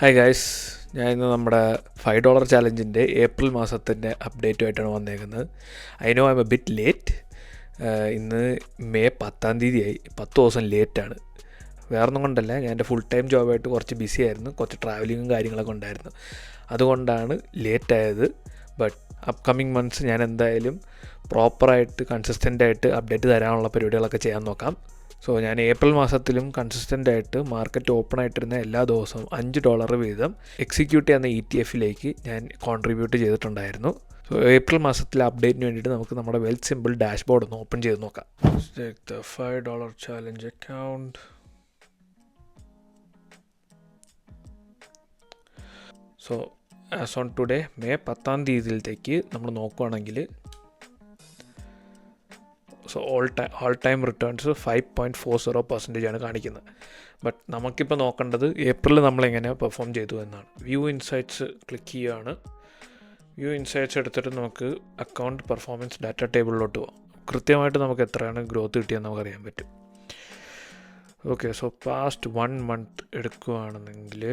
Hi guys, ഞാൻ ഇന്ന് നമ്മുടെ $5 ചാലഞ്ചിൻ്റെ ഏപ്രിൽ മാസത്തിൻ്റെ അപ്ഡേറ്റുമായിട്ടാണ് വന്നേക്കുന്നത്. I know I M A bit late. ഇന്ന് മെയ് 10 ആയി. 10 ദിവസം ലേറ്റാണ്. വേറൊന്നും കൊണ്ടല്ല, ഞാൻ എൻ്റെ ഫുൾ ടൈം ജോബായിട്ട് കുറച്ച് ബിസി ആയിരുന്നു. കുറച്ച് ട്രാവലിങ്ങും കാര്യങ്ങളൊക്കെ ഉണ്ടായിരുന്നു. അതുകൊണ്ടാണ് ലേറ്റായത്. ബട്ട് അപ്കമിങ് മന്ത്സ് ഞാൻ എന്തായാലും പ്രോപ്പറായിട്ട് കൺസിസ്റ്റൻ്റായിട്ട് അപ്ഡേറ്റ് തരാനുള്ള പരിപാടികളൊക്കെ ചെയ്യാൻ നോക്കാം. സോ ഞാൻ ഏപ്രിൽ മാസത്തിലും കൺസിസ്റ്റൻ്റായിട്ട് മാർക്കറ്റ് ഓപ്പൺ ആയിട്ടിരുന്ന എല്ലാ ദിവസവും $5 വീതം എക്സിക്യൂട്ട് ചെയ്യുന്ന ETF-ലേക്ക് ഞാൻ കോൺട്രിബ്യൂട്ട് ചെയ്തിട്ടുണ്ടായിരുന്നു. സോ ഏപ്രിൽ മാസത്തിലെ അപ്ഡേറ്റിന് വേണ്ടിയിട്ട് നമുക്ക് നമ്മുടെ വെൽത്ത് സിമ്പിൾ ഡാഷ്ബോർഡ് ഒന്ന് ഓപ്പൺ ചെയ്ത് നോക്കാം. $5 challenge account. So as on today May 10 നമ്മൾ നോക്കുകയാണെങ്കിൽ സോ ഓൾ ടൈം റിട്ടേൺസ് 5.40% ആണ് കാണിക്കുന്നത്. ബട്ട് നമുക്കിപ്പോൾ നോക്കേണ്ടത് ഏപ്രിൽ നമ്മളെങ്ങനെ പെർഫോം ചെയ്തു എന്നാണ്. വ്യൂ ഇൻസൈറ്റ്സ് ക്ലിക്ക് ചെയ്യുകയാണ്. വ്യൂ ഇൻസൈറ്റ്സ് എടുത്തിട്ട് നമുക്ക് അക്കൗണ്ട് പെർഫോമൻസ് ഡാറ്റ ടേബിളിലോട്ട് പോകാം. കൃത്യമായിട്ട് നമുക്ക് എത്രയാണ് ഗ്രോത്ത് കിട്ടിയെന്ന് നമുക്കറിയാൻ പറ്റും. ഓക്കെ, സോ പാസ്റ്റ് 1 മന്ത് എടുക്കുകയാണെന്നെങ്കിൽ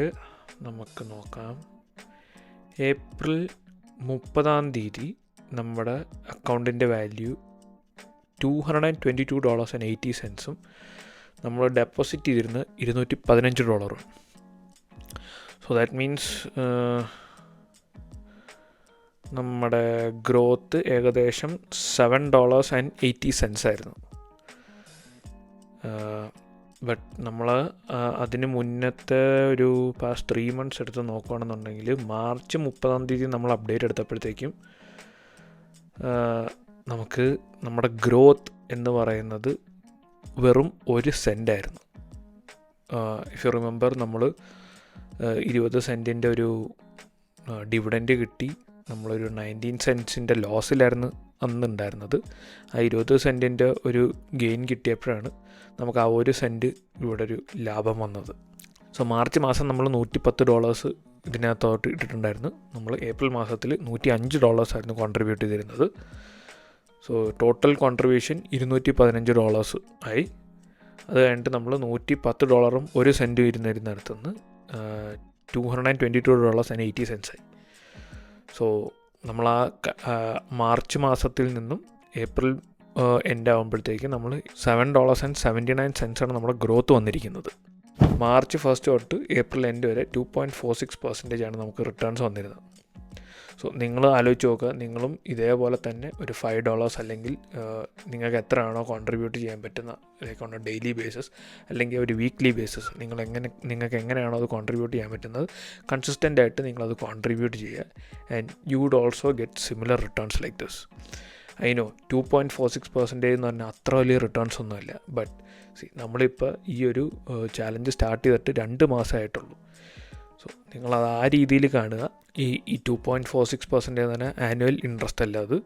നമുക്ക് നോക്കാം. ഏപ്രിൽ 30 നമ്മുടെ അക്കൗണ്ടിൻ്റെ വാല്യൂ $222.80 നമ്മൾ ഡെപ്പോസിറ്റ് ചെയ്തിരുന്ന $215. സോ ദാറ്റ് മീൻസ് നമ്മുടെ ഗ്രോത്ത് ഏകദേശം $7.80 ആയിരുന്നു. ബട്ട് നമ്മൾ അതിന് മുന്നത്തെ ഒരു പാസ്റ്റ് 3 മന്ത്സ് എടുത്ത് നോക്കുകയാണെന്നുണ്ടെങ്കിൽ മാർച്ച് 30 നമ്മൾ അപ്ഡേറ്റ് എടുത്തപ്പോഴത്തേക്കും നമുക്ക് നമ്മുടെ ഗ്രോത്ത് എന്ന് പറയുന്നത് വെറും 1 സെൻറ്റ് ആയിരുന്നു. ഇഫ് യു റിമെമ്പർ, നമ്മൾ 20 സെൻറ്റിൻ്റെ ഒരു ഡിവിഡൻറ്റ് കിട്ടി. നമ്മളൊരു 19 സെൻറ്റ്സിൻ്റെ ലോസിലായിരുന്നു അന്നുണ്ടായിരുന്നത്. ആ 20 സെൻറ്റിൻ്റെ ഒരു ഗെയിൻ കിട്ടിയപ്പോഴാണ് നമുക്ക് ആ 1 സെൻറ്റ് ഇവിടെ ഒരു ലാഭം വന്നത്. സോ മാർച്ച് മാസം നമ്മൾ $110 ഇതിനകത്തോട്ട് ഇട്ടിട്ടുണ്ടായിരുന്നു. നമ്മൾ ഏപ്രിൽ മാസത്തിൽ $105 ആയിരുന്നു കോൺട്രിബ്യൂട്ട് ചെയ്തിരുന്നത്. സോ ടോട്ടൽ കോൺട്രിബ്യൂഷൻ $215 ആയി. അത് കഴിഞ്ഞിട്ട് നമ്മൾ $110 1 സെൻറ്റ് ഇരുന്നിരുന്നിടത്തുനിന്ന് $222.80 ആയി. സോ നമ്മൾ ആ മാർച്ച് മാസത്തിൽ നിന്നും ഏപ്രിൽ എൻഡ് ആകുമ്പോഴത്തേക്കും നമ്മൾ $7.79 ആണ് നമ്മുടെ ഗ്രോത്ത് വന്നിരിക്കുന്നത്. മാർച്ച് 1 തൊട്ട് ഏപ്രിൽ എൻഡ് വരെ 2.46% ആണ് നമുക്ക് റിട്ടേൺസ് വന്നിരുന്നത്. സോ നിങ്ങൾ ആലോചിച്ച് നോക്കുക, നിങ്ങളും ഇതേപോലെ തന്നെ ഒരു $5 അല്ലെങ്കിൽ നിങ്ങൾക്ക് എത്രയാണോ കോൺട്രിബ്യൂട്ട് ചെയ്യാൻ പറ്റുന്ന, like on A daily basis അല്ലെങ്കിൽ ഒരു വീക്ക്ലി ബേസിസ്, നിങ്ങൾക്ക് എങ്ങനെയാണോ അത് കോൺട്രിബ്യൂട്ട് ചെയ്യാൻ പറ്റുന്നത് കൺസിസ്റ്റൻ്റ് ആയിട്ട് നിങ്ങളത് കോൺട്രിബ്യൂട്ട് ചെയ്യുക. And you would also get similar returns like this. I know 2.46% എന്ന് പറഞ്ഞാൽ അത്ര വലിയ റിട്ടേൺസ് ഒന്നുമില്ല. ബട്ട് നമ്മളിപ്പോൾ ഈ ഒരു ചാലഞ്ച് സ്റ്റാർട്ട് ചെയ്തിട്ട് 2 മാസമായിട്ടുള്ളൂ. സോ നിങ്ങളത് ആ രീതിയിൽ കാണുക. ഈ 2.46% എന്ന് പറഞ്ഞാൽ ആനുവൽ ഇൻട്രസ്റ്റ് അല്ല, അത്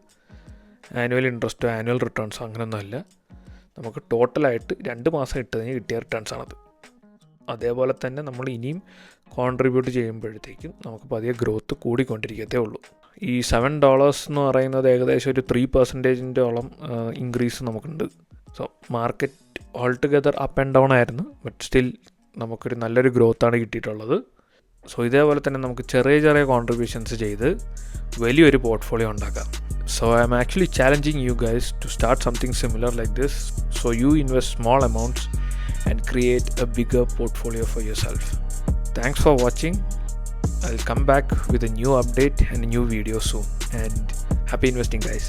ആനുവൽ ഇൻട്രസ്റ്റോ ആനുവൽ റിട്ടേൺസോ അങ്ങനെയൊന്നുമല്ല. നമുക്ക് ടോട്ടലായിട്ട് 2 മാസം ഇട്ടതിന് കിട്ടിയ റിട്ടേൺസാണത്. അതേപോലെ തന്നെ നമ്മൾ ഇനിയും കോൺട്രിബ്യൂട്ട് ചെയ്യുമ്പോഴത്തേക്കും നമുക്ക് പതിയെ ഗ്രോത്ത് കൂടിക്കൊണ്ടിരിക്കത്തേ ഉള്ളൂ. ഈ $7 എന്ന് പറയുന്നത് ഏകദേശം ഒരു 3%-ഓളം ഇൻക്രീസ് നമുക്കുണ്ട്. So market all together up and down ആയിരുന്നു. ബട്ട് സ്റ്റിൽ നമുക്കൊരു നല്ലൊരു ഗ്രോത്താണ് കിട്ടിയിട്ടുള്ളത്. സോ ഇതേപോലെ തന്നെ നമുക്ക് ചെറിയ കോൺട്രിബ്യൂഷൻസ് ചെയ്ത് വലിയൊരു പോർട്ട്ഫോളിയോ ഉണ്ടാക്കാം. So I am actually challenging you guys to start something similar like this. So you invest small amounts and create a bigger portfolio for yourself. Thanks for watching. I'll come back with a new update and a new video soon. And happy investing, guys.